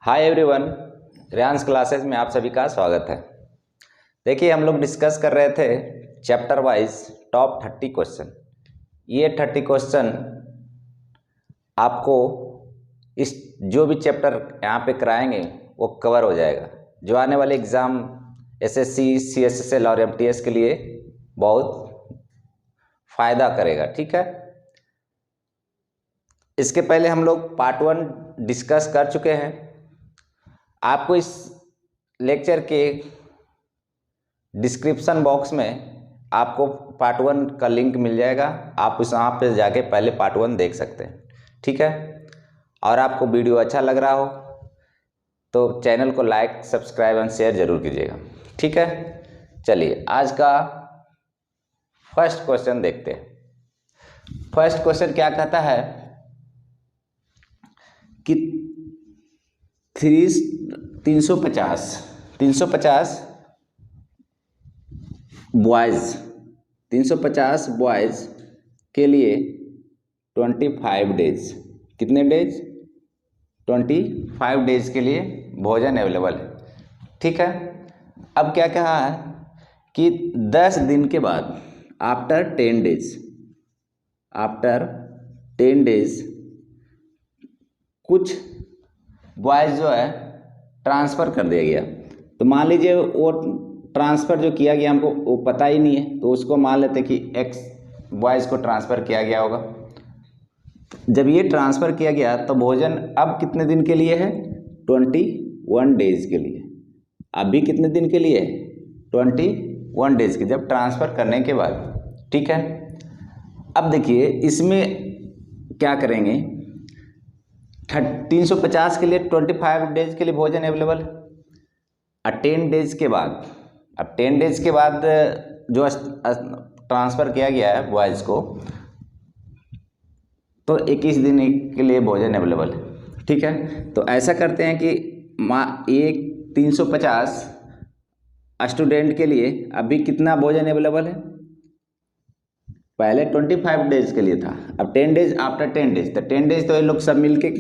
Hi everyone, रेयांस classes में आप सभी का स्वागत है। देखिए, हम लोग डिस्कस कर रहे थे चैप्टर वाइज टॉप 30 क्वेश्चन। ये 30 क्वेश्चन आपको इस जो भी चैप्टर यहाँ पे कराएंगे वो कवर हो जाएगा, जो आने वाले एग्ज़ाम एसएससी, सीएसएसएल और एमटीएस के लिए बहुत फ़ायदा करेगा। ठीक है, इसके पहले हम लोग पार्ट 1 डिस्कस कर चुके हैं। आपको इस लेक्चर के डिस्क्रिप्शन बॉक्स में आपको पार्ट 1 का लिंक मिल जाएगा। आप उस वहाँ पे जाके पहले पार्ट 1 देख सकते हैं। ठीक है, और आपको वीडियो अच्छा लग रहा हो तो चैनल को लाइक, सब्सक्राइब एंड शेयर जरूर कीजिएगा। ठीक है, चलिए आज का फर्स्ट क्वेश्चन देखते हैं। फर्स्ट क्वेश्चन क्या कहता है कि 350 बॉयज़ के लिए 25 डेज, कितने डेज? 25 डेज के लिए भोजन अवेलेबल है। ठीक है, अब क्या कहा है कि 10 दिन के बाद आफ्टर 10 डेज कुछ बॉयज़ जो है ट्रांसफ़र कर दिया गया। तो मान लीजिए वो ट्रांसफ़र जो किया गया हमको वो पता ही नहीं है, तो उसको मान लेते कि एक्स बॉयज़ को ट्रांसफ़र किया गया होगा। जब ये ट्रांसफ़र किया गया तो भोजन अब कितने दिन के लिए है? 21 डेज के लिए। अभी कितने दिन के लिए? 21 डेज के, जब ट्रांसफ़र करने के बाद। ठीक है, अब देखिए इसमें क्या करेंगे। 350 के लिए 25 डेज के लिए भोजन अवेलेबल है। अब 10 डेज के बाद, जो ट्रांसफ़र किया गया है बॉयज़ को, तो 21 दिन के लिए भोजन अवेलेबल है। ठीक है, तो ऐसा करते हैं कि ये 350 स्टूडेंट के लिए अभी कितना भोजन अवेलेबल है? पहले 25 डेज के लिए था, अब 10 डेज, आफ्टर 10 डेज, तो 10 डेज तो ये लोग सब मिलके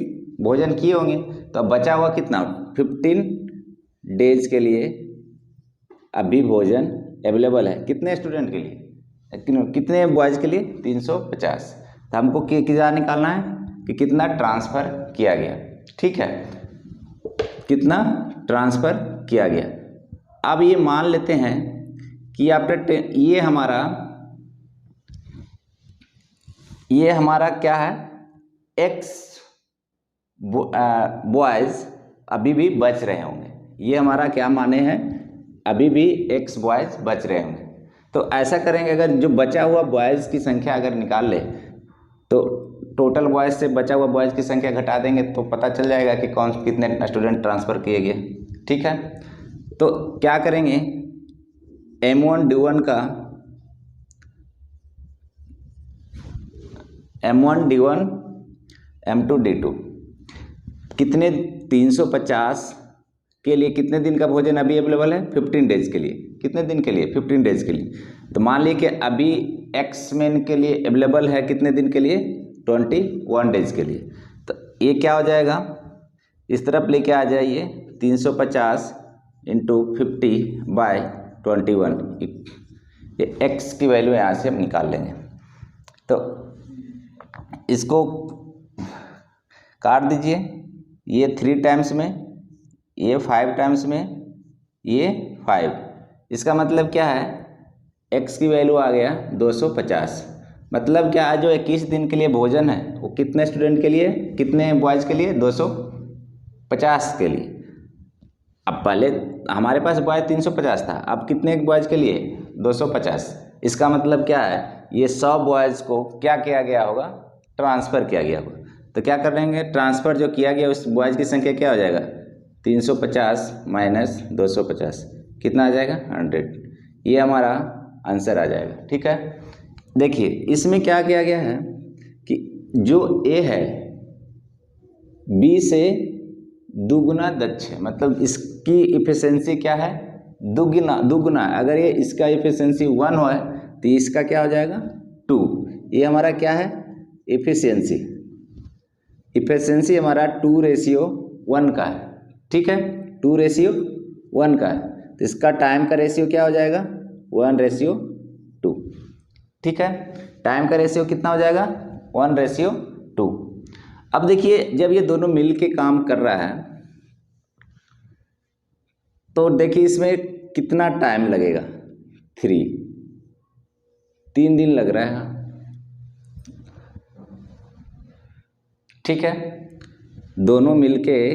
भोजन किए होंगे, तो अब बचा हुआ कितना? 15 डेज के लिए अभी भोजन अवेलेबल है। कितने स्टूडेंट के लिए? कितने बॉयज़ के लिए? 350। तो हमको कितना निकालना है कि कितना ट्रांसफ़र किया गया। ठीक है, कितना ट्रांसफ़र किया गया। अब ये मान लेते हैं कि आफ्टर ये हमारा क्या है? एक्स बॉयज़ अभी भी बच रहे होंगे। ये हमारा क्या माने हैं? अभी भी एक्स बॉयज़ बच रहे होंगे। तो ऐसा करेंगे, अगर जो बचा हुआ बॉयज़ की संख्या अगर निकाल ले तो टोटल बॉयज़ से बचा हुआ बॉयज़ की संख्या घटा देंगे तो पता चल जाएगा कि कितने स्टूडेंट ट्रांसफ़र किए गए। ठीक है, तो क्या करेंगे, M1 D1 का M1 D1 M2 D2 कितने? 350 के लिए कितने दिन का भोजन अभी अवेलेबल है? 15 डेज के लिए। कितने दिन के लिए? 15 डेज के लिए। तो मान लीजिए कि अभी एक्स मैन के लिए अवेलेबल है कितने दिन के लिए? 21 डेज के लिए। तो ये क्या हो जाएगा, इस तरफ लेके आ जाइए, 350 इंटू 50/21, ये एक्स की वैल्यू यहाँ से हम निकाल लेंगे। तो इसको काट दीजिए, ये 3 टाइम्स में, ये 5 टाइम्स में, ये 5। इसका मतलब क्या है? x की वैल्यू आ गया 250। मतलब क्या है, जो 21 दिन के लिए भोजन है वो कितने स्टूडेंट के लिए, कितने बॉयज़ के लिए? 250 के लिए। अब पहले हमारे पास बॉयज़ 350 था, अब कितने बॉयज़ के लिए? 250। इसका मतलब क्या है, ये 100 बॉयज़ को क्या किया गया होगा? ट्रांसफ़र किया गया होगा। तो क्या करेंगे, ट्रांसफ़र जो किया गया उस बॉयज़ की संख्या क्या हो जाएगा? 350 माइनस 250, कितना आ जाएगा? 100। ये हमारा आंसर आ जाएगा। ठीक है, देखिए इसमें क्या किया गया है कि जो A है B से दुगुना दक्ष है, मतलब इसकी इफिशिएंसी क्या है? दुगुना। अगर ये इसका इफिशिएंसी 1 हो तो इसका क्या हो जाएगा? 2। ये हमारा क्या है? इफिशिएंसी हमारा 2:1 का है। ठीक है, 2:1 का है, तो इसका टाइम का रेशियो क्या हो जाएगा, 1:2। ठीक है, टाइम का रेशियो कितना हो जाएगा, 1:2। अब देखिए जब ये दोनों मिल के काम कर रहा है तो देखिए इसमें कितना टाइम लगेगा, 3 दिन लग रहा है। ठीक है, दोनों मिलके,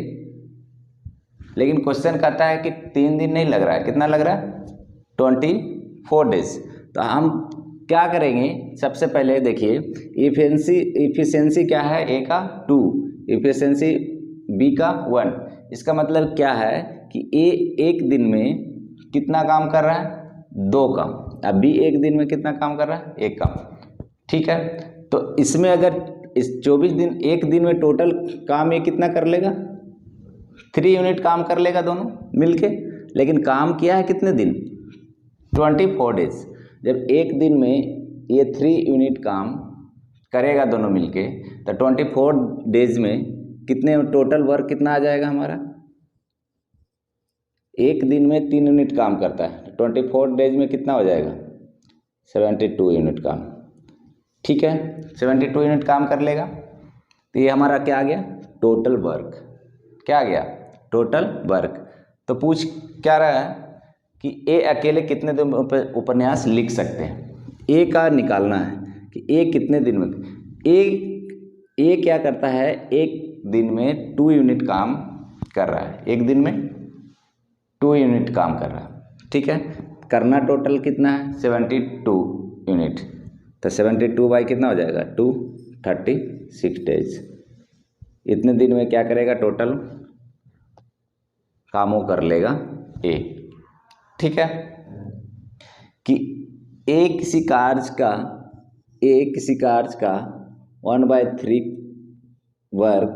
लेकिन क्वेश्चन कहता है कि 3 दिन नहीं लग रहा है, कितना लग रहा है, 24 डेज। तो हम क्या करेंगे, सबसे पहले देखिए इफिशियंसी क्या है, ए का 2, इफिशियंसी बी का 1। इसका मतलब क्या है कि ए एक दिन में कितना काम कर रहा है, 2 काम, अब बी एक दिन में कितना काम कर रहा है, 1 काम। ठीक है, तो इसमें अगर इस 24 दिन, एक दिन में टोटल काम ये कितना कर लेगा, 3 यूनिट काम कर लेगा दोनों मिलके, लेकिन काम किया है कितने दिन, 24 डेज। जब एक दिन में ये 3 यूनिट काम करेगा दोनों मिलके, तो 24 डेज में कितने टोटल वर्क कितना आ जाएगा हमारा, एक दिन में 3 यूनिट काम करता है, 24 डेज में कितना हो जाएगा, 72 यूनिट काम। ठीक है, 72 यूनिट काम कर लेगा, तो ये हमारा क्या आ गया, टोटल वर्क। क्या आ गया, टोटल वर्क। तो पूछ क्या रहा है कि ए अकेले कितने दिन उपन्यास लिख सकते हैं, ए का निकालना है कि ए कितने दिन में, ए क्या करता है, एक दिन में 2 यूनिट काम कर रहा है, एक दिन में 2 यूनिट काम कर रहा है। ठीक है, करना टोटल कितना है, 72 यूनिट, तो 72 बाई कितना हो जाएगा, 236 डेज। इतने दिन में क्या करेगा, टोटल कामों कर लेगा ए। ठीक है, कि ए किसी कार्य का 1/3 वर्क,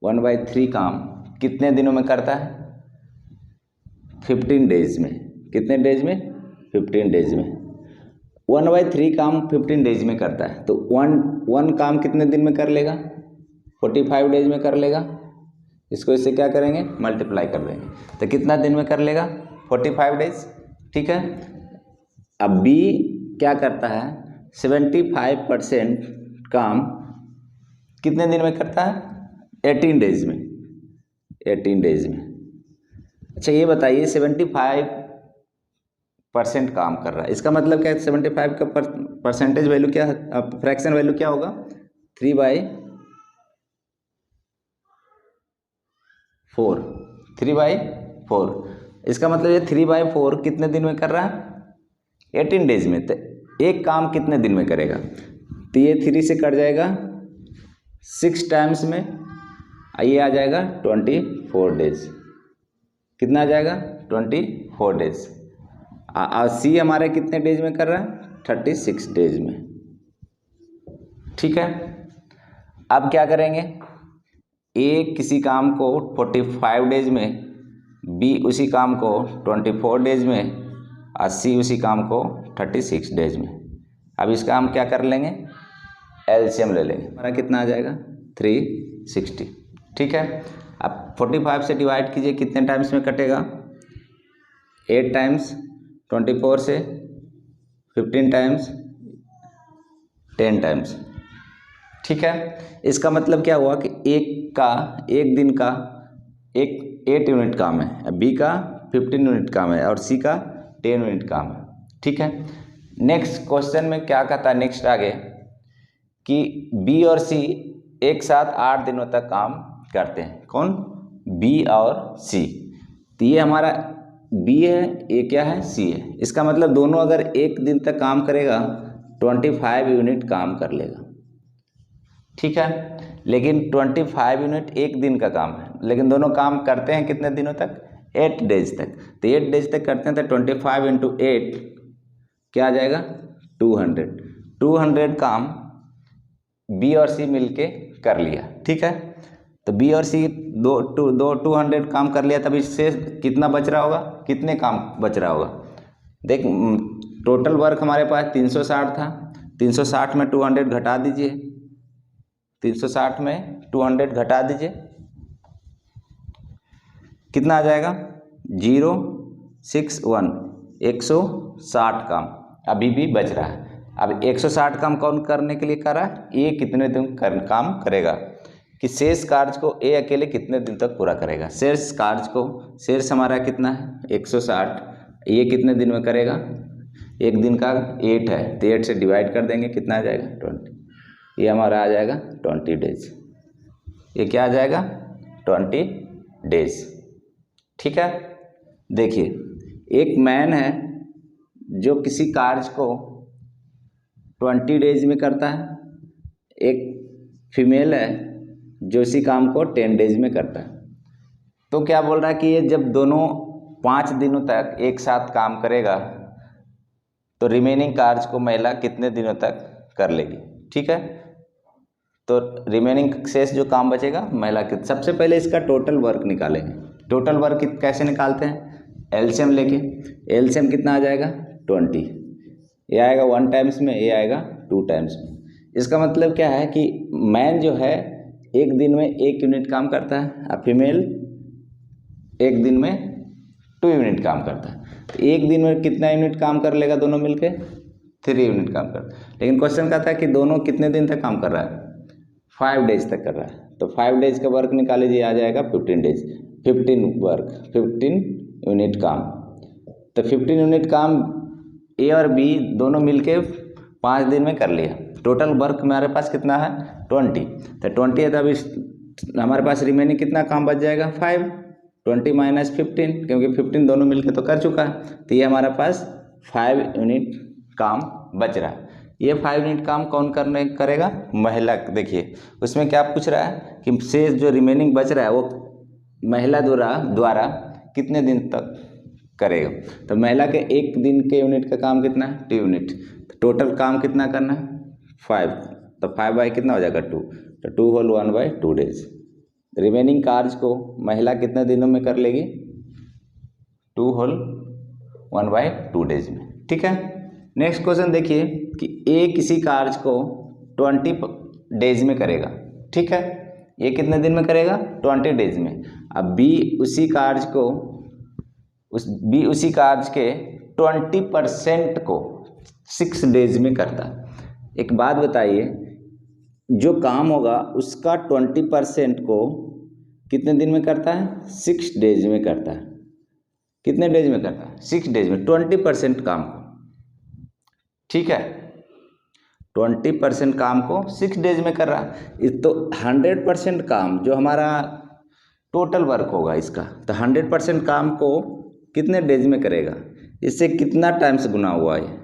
1/3 काम कितने दिनों में करता है, 15 डेज में। कितने डेज में, 15 डेज में। 1/3 काम 15 डेज में करता है, तो वन काम कितने दिन में कर लेगा, 45 डेज में कर लेगा। इसको इससे क्या करेंगे, मल्टीप्लाई कर देंगे, तो कितना दिन में कर लेगा, 45 डेज। ठीक है, अब बी क्या करता है, 75% काम कितने दिन में करता है, 18 डेज में, 18 डेज में। अच्छा ये बताइए 75% काम कर रहा है, इसका मतलब क्या है, 75 का परसेंटेज वैल्यू क्या, फ्रैक्शन वैल्यू क्या होगा, 3/4। इसका मतलब ये 3/4 कितने दिन में कर रहा है, 18 डेज में। तो एक काम कितने दिन में करेगा, तो ये 3 से कट जाएगा, 6 टाइम्स में ये आ जाएगा 24 डेज। कितना आ जाएगा, 24 डेज। सी हमारे कितने डेज में कर रहा है, 36 डेज में। ठीक है, अब क्या करेंगे, ए किसी काम को 45 डेज में, बी उसी काम को 24 डेज में, और सी उसी काम को 36 डेज में। अब इसका हम क्या कर लेंगे, एलसीएम ले लेंगे, हमारा कितना आ जाएगा, 360। ठीक है, अब 45 से डिवाइड कीजिए, कितने टाइम्स में कटेगा, 8 टाइम्स, 24 से 15 टाइम्स, 10 टाइम्स। ठीक है, इसका मतलब क्या हुआ कि एक दिन का 8 यूनिट काम है, बी का 15 यूनिट काम है, और सी का 10 यूनिट काम है। ठीक है, नेक्स्ट क्वेश्चन में क्या कहता है, नेक्स्ट आगे कि बी और सी एक साथ 8 दिनों तक काम करते हैं। कौन, बी और सी। तो ये हमारा बी है, ये क्या है, सी है। इसका मतलब दोनों अगर एक दिन तक काम करेगा 25 यूनिट काम कर लेगा। ठीक है, लेकिन 25 यूनिट एक दिन का काम है, लेकिन दोनों काम करते हैं कितने दिनों तक, 8 डेज तक। तो 8 डेज तक करते हैं, तो 25 × 8 क्या आ जाएगा, 200 काम बी और सी मिलके कर लिया। ठीक है, तो बी और सी दो 200 काम कर लिया, तब इससे कितना बच रहा होगा, कितने काम बच रहा होगा। देख टोटल वर्क हमारे पास 360 था, 360 में 200 घटा दीजिए, 360 में 200 घटा दीजिए, कितना आ जाएगा 061 160 काम अभी भी बच रहा है। अब 160 काम कौन करने के लिए कर रहा है, ये कितने दिन काम करेगा, कि शेष कार्य को ए अकेले कितने दिन तक पूरा करेगा। शेष कार्य को, शेष हमारा कितना है 160, ये कितने दिन में करेगा, एक दिन का 8 है तो 8 से डिवाइड कर देंगे, कितना आ जाएगा 20, ये हमारा आ जाएगा 20 डेज। ये क्या आ जाएगा 20 डेज। ठीक है, देखिए एक मैन है जो किसी कार्य को 20 डेज में करता है, एक फीमेल है जो इसी काम को 10 डेज में करता है। तो क्या बोल रहा है कि ये जब दोनों 5 दिनों तक एक साथ काम करेगा तो रिमेनिंग कार्य को महिला कितने दिनों तक कर लेगी। ठीक है, तो रिमेनिंग शेष जो काम बचेगा महिला के, सबसे पहले इसका टोटल वर्क निकालेंगे। टोटल वर्क कैसे निकालते हैं, एलसीएम लेके, एलसीएम कितना आ जाएगा 20, ये आएगा 1 टाइम्स में, ये आएगा 2 टाइम्स में। इसका मतलब क्या है कि मैन जो है एक दिन में 1 यूनिट काम करता है और फीमेल एक दिन में 2 यूनिट काम करता है। तो एक दिन में कितना यूनिट काम कर लेगा दोनों मिलके 3 यूनिट काम करता है। लेकिन क्वेश्चन कहता है कि दोनों कितने दिन तक काम कर रहा है, 5 डेज तक कर रहा है। तो 5 डेज का वर्क निकाल लीजिए, आ जाएगा 15 डेज, 15 वर्क, 15 यूनिट काम। तो 15 यूनिट काम ए और बी दोनों मिलके 5 दिन में कर लिया। टोटल वर्क हमारे पास कितना है 20, तो 20 है तो अभी हमारे पास रिमेनिंग कितना काम बच जाएगा 5, 20 माइनस 15, क्योंकि 15 दोनों मिलके तो कर चुका है। तो ये हमारे पास 5 यूनिट काम बच रहा है। ये 5 यूनिट काम कौन करेगा, महिला। देखिए उसमें क्या पूछ रहा है कि शेष जो रिमेनिंग बच रहा है वो महिला द्वारा कितने दिन तक करेगा। तो महिला के एक दिन के यूनिट का काम कितना है 2 यूनिट, तो टोटल काम कितना करना है 5, तो 5 बाई कितना हो जाएगा 2, तो 2 होल 1 बाई 2 डेज। रिमेनिंग कार्य को महिला कितने दिनों में कर लेगी 2 होल 1 बाई 2 डेज में। ठीक है, नेक्स्ट क्वेश्चन देखिए कि ए किसी कार्य को 20 डेज में करेगा। ठीक है, ये कितने दिन में करेगा 20 डेज में। अब बी उसी कार्य के 20% को 6 डेज में करता है। एक बात बताइए, जो काम होगा उसका 20% को कितने दिन में करता है 6 डेज में करता है। कितने डेज में करता है 6 डेज में 20% काम को। ठीक है, 20% काम को 6 डेज में कर रहा है। तो 100% काम जो हमारा टोटल वर्क होगा इसका, तो 100% काम को कितने डेज में करेगा, इससे कितना टाइम्स गुना हुआ है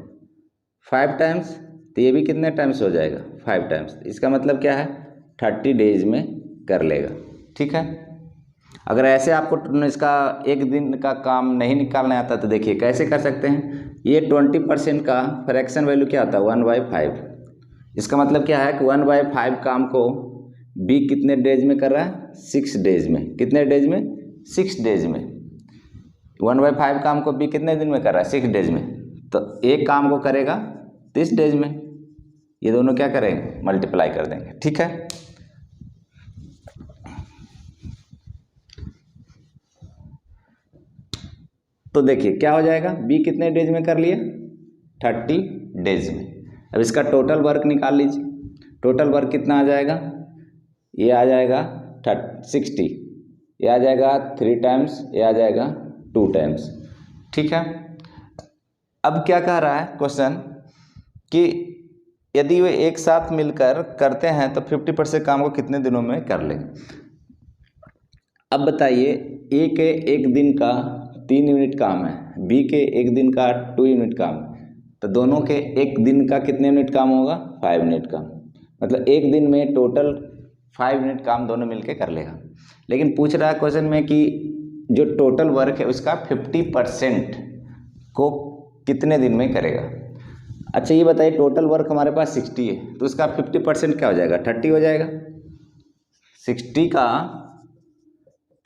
5 टाइम्स, तो ये भी कितने टाइम्स हो जाएगा 5 टाइम्स। इसका मतलब क्या है 30 डेज में कर लेगा। ठीक है, अगर ऐसे आपको इसका एक दिन का काम नहीं निकालना आता तो देखिए कैसे कर सकते हैं। ये 20% का फ्रैक्शन वैल्यू क्या होता है 1/5। इसका मतलब क्या है कि 1/5 काम को बी कितने डेज में कर रहा है 6 डेज में। कितने डेज में 6 डेज में। 1/5 काम को बी कितने दिन में कर रहा है 6 डेज में। तो एक काम को करेगा 30 डेज में। ये दोनों क्या करेंगे मल्टीप्लाई कर देंगे। ठीक है, तो देखिए क्या हो जाएगा, बी कितने डेज में कर लिया 30 डेज में। अब इसका टोटल वर्क निकाल लीजिए। टोटल वर्क कितना आ जाएगा, ये आ जाएगा 60, ये आ जाएगा 3 टाइम्स, ये आ जाएगा 2 टाइम्स। ठीक है, अब क्या कह रहा है क्वेश्चन कि यदि वे एक साथ मिलकर करते हैं तो 50% काम को कितने दिनों में कर लेंगे। अब बताइए, ए के एक दिन का 3 यूनिट काम है, बी के एक दिन का 2 यूनिट काम है, तो दोनों के एक दिन का कितने यूनिट काम होगा 5 यूनिट काम। मतलब एक दिन में टोटल 5 यूनिट काम दोनों मिलके कर लेगा। लेकिन पूछ रहा है क्वेश्चन में कि जो टोटल वर्क है उसका 50% को कितने दिन में करेगा। अच्छा ये बताइए, टोटल वर्क हमारे पास 60 है तो उसका 50% क्या हो जाएगा 30 हो जाएगा। 60 का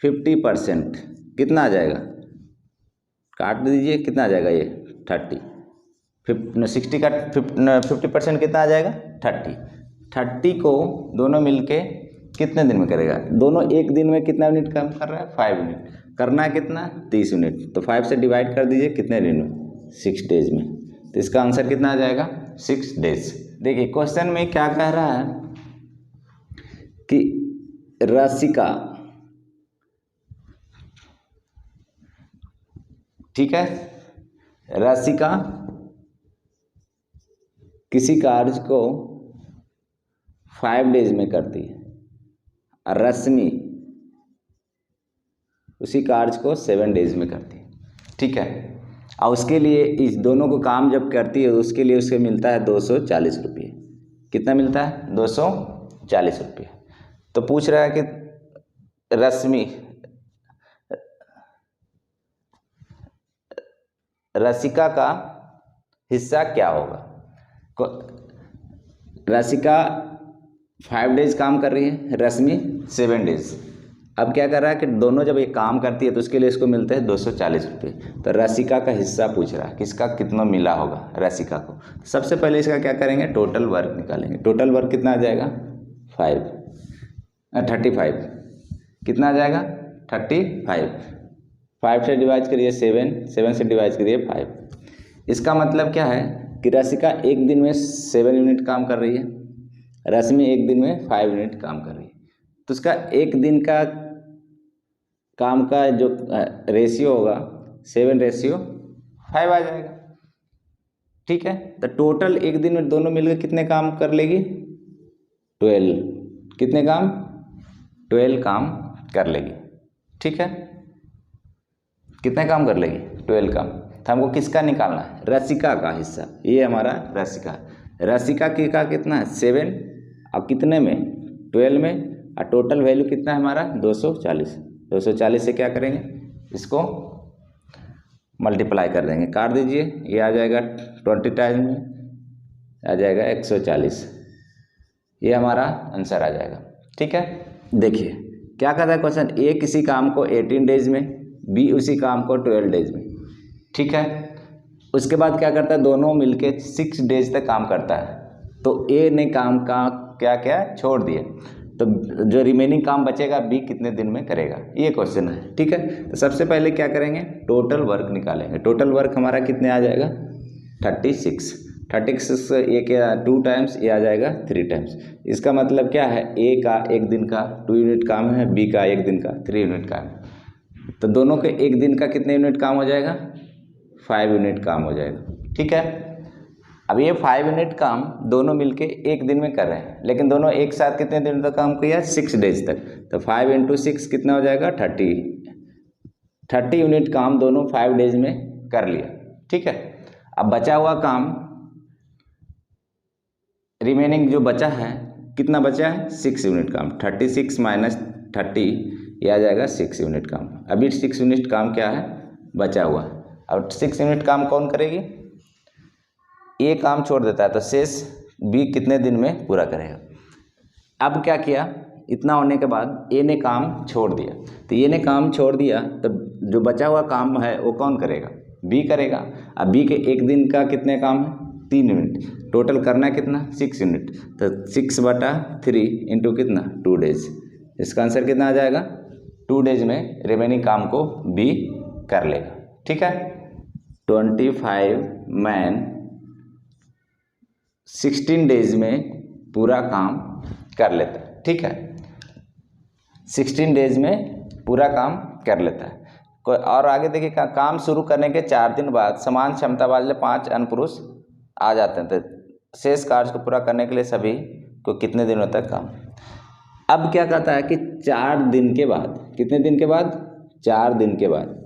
50% कितना आ जाएगा, काट दीजिए, कितना आ जाएगा ये 30। 60 का 50% कितना आ जाएगा 30। 30 को दोनों मिलके कितने दिन में करेगा? दोनों एक दिन में कितना यूनिट काम कर रहा है? 5 यूनिट। करना है कितना? 30 यूनिट। तो 5 से डिवाइड कर दीजिए, कितने दिन में? 6 डेज में। तो इसका आंसर कितना आ जाएगा? 6 डेज। देखिए क्वेश्चन में क्या कह रहा है कि रसिका, ठीक है, रसिका किसी कार्य को 5 डेज में करती है और रश्मि उसी कार्य को 7 डेज में करती है, ठीक है। और उसके लिए इस दोनों को काम जब करती है उसके लिए उसे मिलता है 240 रुपये। कितना मिलता है? 240 रुपये। तो पूछ रहा है कि रसिका का हिस्सा क्या होगा? रसिका 5 डेज काम कर रही है, रश्मि 7 डेज। अब क्या कर रहा है कि दोनों जब ये काम करती है तो उसके लिए इसको मिलते हैं 240 रुपये। तो रसिका का हिस्सा पूछ रहा है, किसका कितना मिला होगा रसिका को। सबसे पहले इसका क्या करेंगे? टोटल वर्क निकालेंगे। टोटल वर्क कितना आ जाएगा? 35। कितना आ जाएगा? 35। 5 से डिवाइड करिए 7 से डिवाइड करिए 5। इसका मतलब क्या है कि रसिका एक दिन में 7 यूनिट काम कर रही है, रश्मि एक दिन में 5 यूनिट काम कर रही है। तो उसका एक दिन का काम का जो रेशियो होगा 7:5 आ जाएगा, ठीक है। तो टोटल एक दिन में दोनों मिलकर कितने काम कर लेगी? 12। कितने काम? 12 काम कर लेगी, ठीक है। कितने काम कर लेगी? 12 काम। तो हमको किसका निकालना है? रसिका का हिस्सा। ये हमारा रसिका का कितना है? 7 और कितने में? 12 में। और टोटल वैल्यू कितना है हमारा? 240। 240 से क्या करेंगे? इसको मल्टीप्लाई कर देंगे, काट दीजिए। ये आ जाएगा 20 टाइम में आ जाएगा 140। ये हमारा आंसर आ जाएगा, ठीक है। देखिए क्या कहता है क्वेश्चन, ए किसी काम को 18 डेज में, बी उसी काम को 12 डेज में, ठीक है। उसके बाद क्या करता है? दोनों मिलके 6 डेज तक काम करता है। तो ए ने काम का क्या क्या छोड़ दिया, तो जो रिमेनिंग काम बचेगा बी कितने दिन में करेगा, ये क्वेश्चन है, ठीक है। तो सबसे पहले क्या करेंगे? टोटल वर्क निकालेंगे। टोटल वर्क हमारा कितने आ जाएगा? 36। 36 ए के 2 टाइम्स, ये आ जाएगा 3 टाइम्स। इसका मतलब क्या है? ए का एक दिन का 2 यूनिट काम है, बी का एक दिन का 3 यूनिट काम है। तो दोनों के एक दिन का कितने यूनिट काम हो जाएगा? 5 यूनिट काम हो जाएगा, ठीक है। अब ये 5 यूनिट काम दोनों मिलके एक दिन में कर रहे हैं, लेकिन दोनों एक साथ कितने दिन तक काम किया? 6 डेज तक। तो 5 × 6 कितना हो जाएगा? 30 यूनिट काम दोनों 5 डेज में कर लिया, ठीक है। अब बचा हुआ काम, रिमेनिंग जो बचा है, कितना बचा है? 6 यूनिट काम। 36 - 30 ये आ जाएगा 6 यूनिट काम। अभी 6 यूनिट काम क्या है? बचा हुआ। अब 6 यूनिट काम कौन करेगी? ए काम छोड़ देता है, तो शेष बी कितने दिन में पूरा करेगा। अब क्या किया? इतना होने के बाद ए ने काम छोड़ दिया, तो ए ने काम छोड़ दिया, तो जो बचा हुआ काम है वो कौन करेगा? बी करेगा। अब बी के एक दिन का कितने काम है? 3 यूनिट। टोटल करना है कितना? 6 यूनिट। तो 6/3 इंटू कितना? 2 डेज। इसका आंसर कितना आ जाएगा? 2 डेज में रिमेनिंग काम को बी कर लेगा, ठीक है। 25 मैन 16 डेज में पूरा काम कर लेता है, ठीक है। 16 डेज में पूरा काम कर लेता है। कोई और आगे देखिए, काम शुरू करने के 4 दिन बाद समान क्षमता वाले 5 अन्य पुरुष आ जाते हैं। तो शेष कार्य को पूरा करने के लिए सभी को कितने दिनों तक काम। अब क्या कहता है कि 4 दिन के बाद, कितने दिन के बाद? 4 दिन के बाद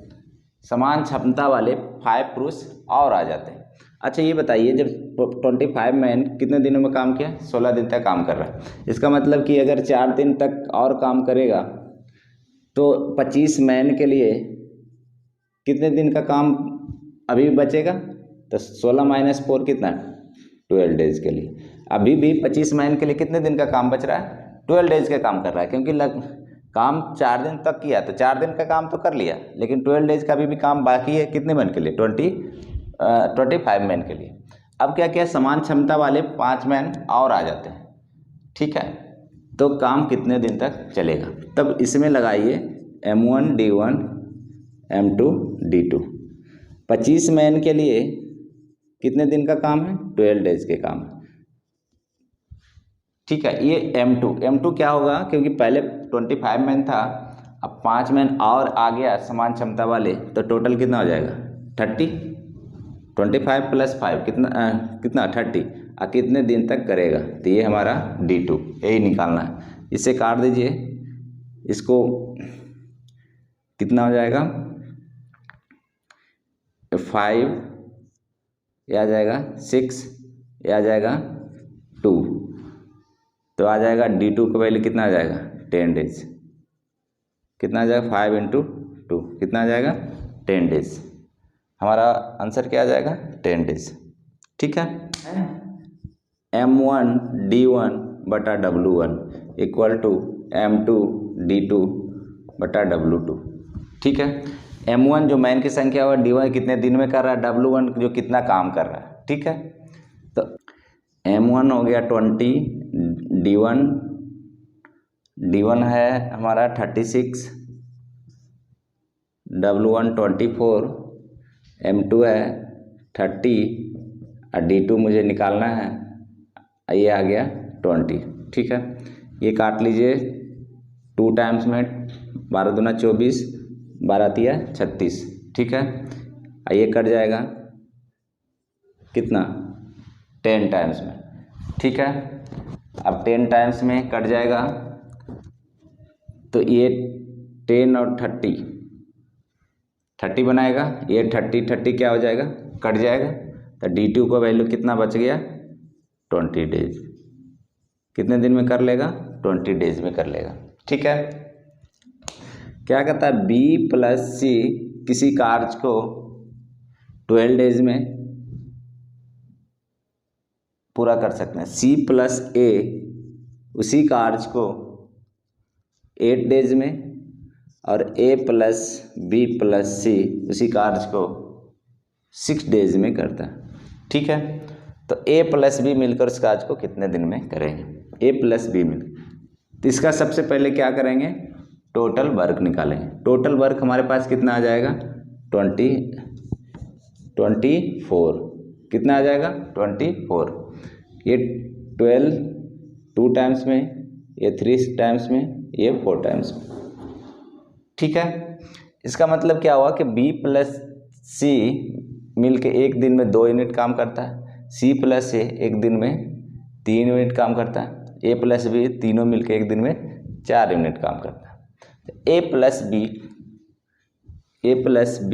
समान क्षमता वाले 5 पुरुष और आ जाते हैं। अच्छा ये बताइए, जब 25 मैन कितने दिनों में काम किया? 16 दिन तक काम कर रहा है। इसका मतलब कि अगर 4 दिन तक और काम करेगा तो 25 मैन के लिए कितने दिन का काम अभी बचेगा? तो 16 - 4 कितना? 12 डेज के लिए। अभी भी 25 मैन के लिए कितने दिन का काम बच रहा है? 12 डेज का काम कर रहा है, क्योंकि काम 4 दिन तक किया, तो 4 दिन का काम तो कर लिया, लेकिन 12 डेज का अभी भी काम बाकी है। कितने मैन के लिए? 25 मैन के लिए। अब क्या किया? समान क्षमता वाले 5 मैन और आ जाते हैं, ठीक है। तो काम कितने दिन तक चलेगा। तब इसमें लगाइए M1 D1 M2 D2। 25 man के लिए कितने दिन का काम है, 12 डेज के काम है। ठीक है, ये M2 क्या होगा, क्योंकि पहले 25 मैन था, अब 5 मैन और आ गया समान क्षमता वाले, तो टोटल कितना हो जाएगा 30। 25 + 5 कितना 30। और कितने दिन तक करेगा, तो ये हमारा D2 यही निकालना है। इसे काट दीजिए, इसको कितना हो जाएगा 5, ये आ जाएगा 6, ये आ जाएगा 2, तो आ जाएगा D2 का वैल्यू कितना आ जाएगा 10 डेज। कितना आ जाएगा 5 × 2 कितना आ जाएगा 10 डेज। हमारा आंसर क्या आ जाएगा 10 डेज। ठीक है, M1 D1 बटा W1 = M2 D2 बटा W2। ठीक है, M1 जो मैन की संख्या हुआ, D1 कितने दिन में कर रहा है, W1 जो कितना काम कर रहा है। ठीक है, तो M1 हो गया 20, D1 है हमारा 36, W1 24, M2 है 30 और D2 मुझे निकालना है, ये आ गया 20। ठीक है, ये काट लीजिए 2 टाइम्स में, 12 दूना 24, 12 तिया 36। ठीक है, ये कट जाएगा कितना 10 टाइम्स में। ठीक है, अब 10 टाइम्स में कट जाएगा, तो ये 10 और 30 बनाएगा, ये 30 क्या हो जाएगा कट जाएगा, तो D2 का वैल्यू कितना बच गया 20 डेज। कितने दिन में कर लेगा 20 डेज में कर लेगा। ठीक है, क्या कहता है B + C किसी कार्य को 12 डेज में पूरा कर सकते हैं। C + A उसी कार्य को 8 डेज में, और A + B + C उसी कार्य को 6 डेज में करता है। ठीक है, तो A + B मिलकर उस कार्य को कितने दिन में करेंगे, A + B मिल। तो इसका सबसे पहले क्या करेंगे, टोटल वर्क निकालेंगे। टोटल वर्क हमारे पास कितना आ जाएगा 24। कितना आ जाएगा 24। ये 12 2 टाइम्स में, ये 3 टाइम्स में, ये 4 टाइम्स में। ठीक है, इसका मतलब क्या हुआ कि B + C मिल के एक दिन में 2 यूनिट काम करता है, C + A एक दिन में 3 यूनिट काम करता है, A + B तीनों मिल के एक दिन में 4 यूनिट काम करता है। A + B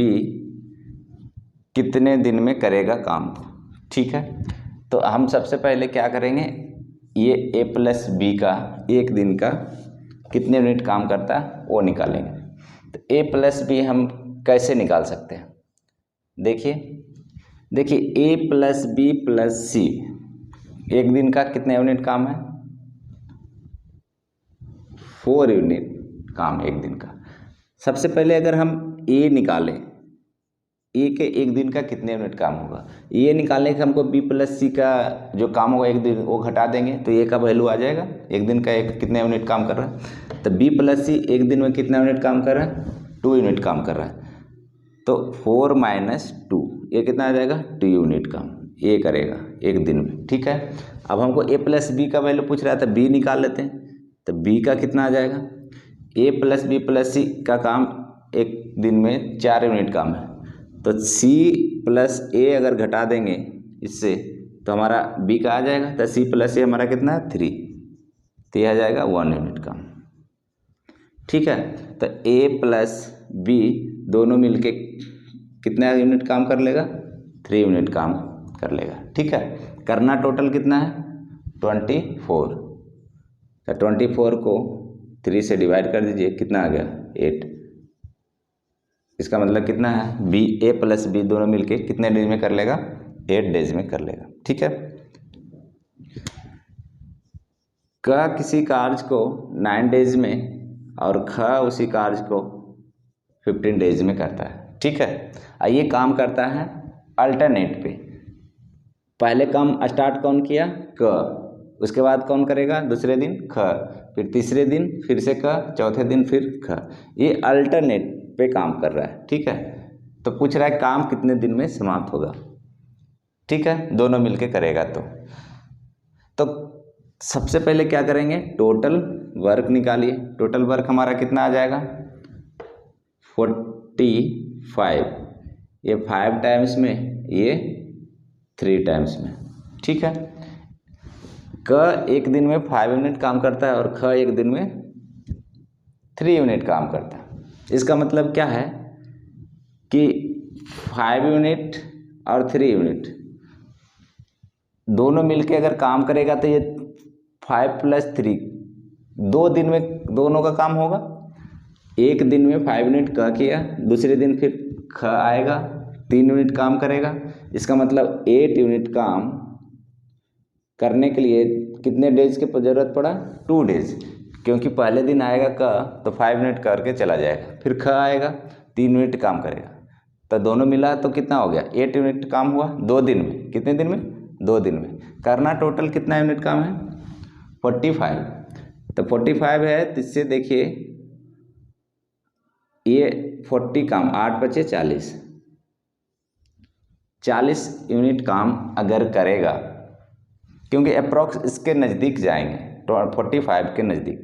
कितने दिन में करेगा काम। ठीक है, तो हम सबसे पहले क्या करेंगे, ये A + B का एक दिन का कितने यूनिट काम करता है वो निकालेंगे। तो A + B हम कैसे निकाल सकते हैं, देखिए A + B + C एक दिन का कितने यूनिट काम है 4 यूनिट काम एक दिन का। सबसे पहले अगर हम A निकालें, A के एक दिन का कितने यूनिट काम होगा, ये निकालने के हमको B + C का जो काम होगा एक दिन वो घटा देंगे, तो A का वैल्यू आ जाएगा एक दिन का एक कितने यूनिट काम कर रहा है। तो B + C एक दिन में कितना यूनिट काम कर रहा है 2 यूनिट काम कर रहा है, तो 4 - 2 ये कितना आ जाएगा 2 यूनिट काम ये करेगा एक दिन में। ठीक है, अब हमको A + B का वैल्यू पूछ रहा है, तो B निकाल लेते हैं। तो B का कितना आ जाएगा, A + B + C का काम एक दिन में 4 यूनिट काम है, तो C + A अगर घटा देंगे इससे तो हमारा B का आ जाएगा, तो C + A हमारा कितना है 3, तो यह आ जाएगा 1 यूनिट काम। ठीक है, तो A + B दोनों मिलके कितना यूनिट काम कर लेगा 3 यूनिट काम कर लेगा। ठीक है, करना टोटल कितना है 24, तो 24 को 3 से डिवाइड कर दीजिए, कितना आ गया 8। इसका मतलब कितना है A + B दोनों मिलके कितने डेज में कर लेगा 8 डेज में कर लेगा। ठीक है, क किसी कार्य को 9 डेज में और ख उसी कार्य को 15 डेज में करता है। ठीक है, ये काम करता है अल्टरनेट पे। पहले काम स्टार्ट कौन किया क, उसके बाद कौन करेगा, दूसरे दिन ख, फिर तीसरे दिन फिर से क, चौथे दिन फिर ख। ये अल्टरनेट पे काम कर रहा है, ठीक है। तो पूछ रहा है काम कितने दिन में समाप्त होगा, ठीक है, दोनों मिलके करेगा। तो सबसे पहले क्या करेंगे, टोटल वर्क निकालिए। टोटल वर्क हमारा कितना आ जाएगा, 45, ये 5 टाइम्स में, ये 3 टाइम्स में, ठीक है। क एक दिन में 5 यूनिट काम करता है और ख एक दिन में 3 यूनिट काम करता है। इसका मतलब क्या है कि 5 यूनिट और 3 यूनिट दोनों मिलके अगर काम करेगा तो ये 5 + 3 2 दिन में दोनों का काम होगा। एक दिन में 5 यूनिट क किया, दूसरे दिन फिर ख आएगा, 3 यूनिट काम करेगा। इसका मतलब 8 यूनिट काम करने के लिए कितने डेज की ज़रूरत पड़ा, 2 डेज, क्योंकि पहले दिन आएगा क तो 5 मिनट करके चला जाएगा, फिर ख आएगा 3 यूनिट काम करेगा, तो दोनों मिला तो कितना हो गया, 8 यूनिट काम हुआ 2 दिन में। कितने दिन में, 2 दिन में। करना टोटल कितना यूनिट काम है, 45। तो 45 है, तो इससे देखिए ये 40 काम, 8 बचे 40 यूनिट काम अगर करेगा, क्योंकि अप्रॉक्स इसके नज़दीक जाएंगे, 45 के नज़दीक,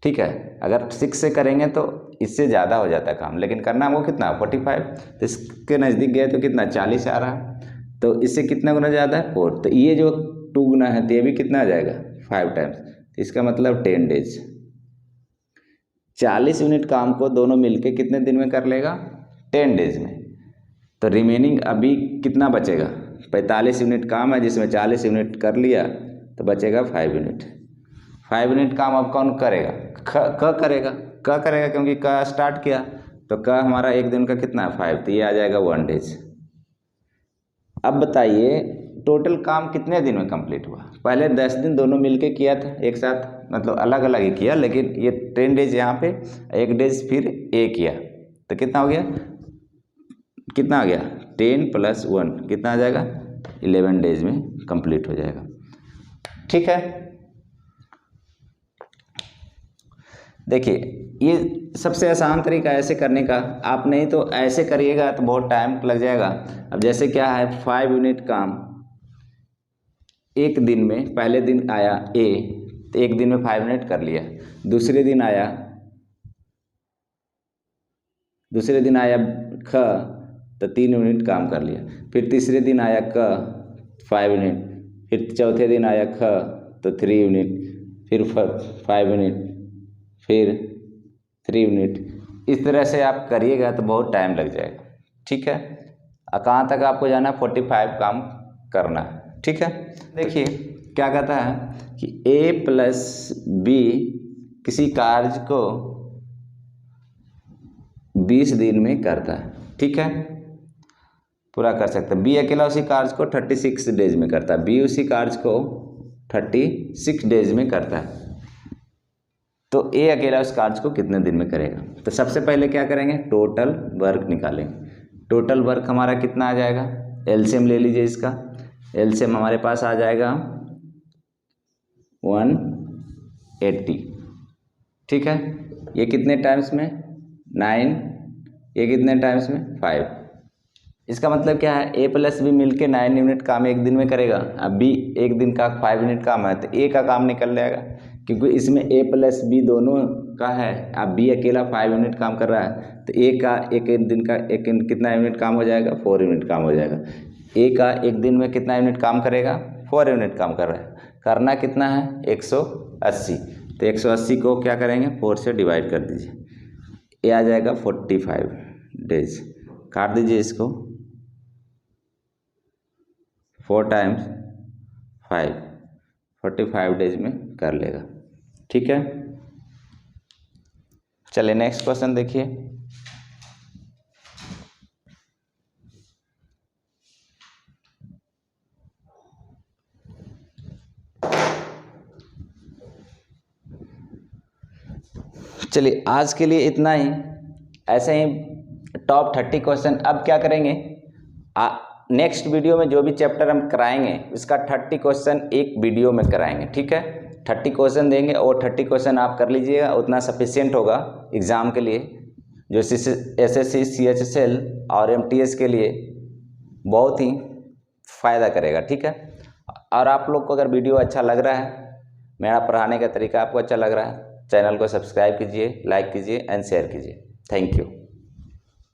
ठीक है। अगर 6 से करेंगे तो इससे ज़्यादा हो जाता है काम, लेकिन करना हमको कितना, 45, तो इसके नज़दीक गए तो कितना 40 आ रहा है, तो इससे कितना गुना ज़्यादा है, 4। तो ये जो 2 गुना है तो ये भी कितना आ जाएगा, 5 टाइम्स। तो इसका मतलब 10 डेज। 40 यूनिट काम को दोनों मिलके कितने दिन में कर लेगा, 10 डेज में। तो रिमेनिंग अभी कितना बचेगा, 45 यूनिट काम है जिसमें 40 यूनिट कर लिया, तो बचेगा 5 यूनिट। 5 यूनिट काम अब कौन करेगा, क करेगा, क्योंकि क स्टार्ट किया, तो क हमारा एक दिन का कितना है, 5, तो ये आ जाएगा 1 डेज। अब बताइए टोटल काम कितने दिन में कंप्लीट हुआ। पहले 10 दिन दोनों मिलके किया था एक साथ, मतलब अलग अलग ही किया, लेकिन ये 10 डेज यहाँ पे, 1 डेज फिर ए किया, तो कितना हो गया, कितना आ गया, 10 + 1 कितना आ जाएगा, 11 डेज में कंप्लीट हो जाएगा, ठीक है। देखिए ये सबसे आसान तरीका ऐसे करने का, आप नहीं तो ऐसे करिएगा तो बहुत टाइम लग जाएगा। अब जैसे क्या है, 5 यूनिट काम एक दिन में, पहले दिन आया ए तो एक दिन में 5 यूनिट कर लिया, दूसरे दिन आया ख तो 3 यूनिट काम कर लिया, फिर तीसरे दिन आया क 5 यूनिट, फिर चौथे दिन आया ख तो 3 यूनिट, फिर 5 यूनिट, फिर 3 यूनिट। इस तरह से आप करिएगा तो बहुत टाइम लग जाएगा, ठीक है। कहाँ तक आपको जाना है, 45 काम करना है, ठीक है। देखिए क्या कहता है कि A + B किसी कार्य को 20 दिन में करता है, ठीक है, पूरा कर सकता है। बी अकेला उसी कार्य को 36 डेज में करता है, बी उसी कार्य को 36 डेज में करता है, तो ए अकेला उस कार्य को कितने दिन में करेगा। तो सबसे पहले क्या करेंगे, टोटल वर्क निकालेंगे। टोटल वर्क हमारा कितना आ जाएगा, एलसीएम ले लीजिए इसका, एलसीएम हमारे पास आ जाएगा 180, ठीक है। ये कितने टाइम्स में, 9, ये कितने टाइम्स में, 5। इसका मतलब क्या है, ए + बी मिलके 9 यूनिट काम एक दिन में करेगा। अब बी एक दिन का 5 यूनिट काम है तो ए का काम निकल जाएगा, क्योंकि इसमें ए + बी दोनों का है। अब बी अकेला 5 यूनिट काम कर रहा है तो ए का एक दिन का कितना यूनिट काम हो जाएगा, 4 यूनिट काम हो जाएगा। ए का एक दिन में कितना यूनिट काम करेगा, 4 यूनिट काम कर रहा है। करना कितना है, 180, तो 180 को क्या करेंगे, 4 से डिवाइड कर दीजिए, ये आ जाएगा 45 डेज। काट दीजिए इसको, 4 टाइम्स 5, 45 डेज में कर लेगा, ठीक है। चलिए नेक्स्ट क्वेश्चन देखिए। चलिए आज के लिए इतना ही, ऐसे ही टॉप 30 क्वेश्चन। अब क्या करेंगे, नेक्स्ट वीडियो में जो भी चैप्टर हम कराएंगे इसका 30 क्वेश्चन एक वीडियो में कराएंगे, ठीक है। 30 क्वेश्चन देंगे और 30 क्वेश्चन आप कर लीजिएगा, उतना सफिशिएंट होगा एग्ज़ाम के लिए, जो SSC CHSL और MTS के लिए बहुत ही फ़ायदा करेगा, ठीक है। और आप लोग को अगर वीडियो अच्छा लग रहा है, मेरा पढ़ाने का तरीका आपको अच्छा लग रहा है, चैनल को सब्सक्राइब कीजिए, लाइक कीजिए एंड शेयर कीजिए। Thank you.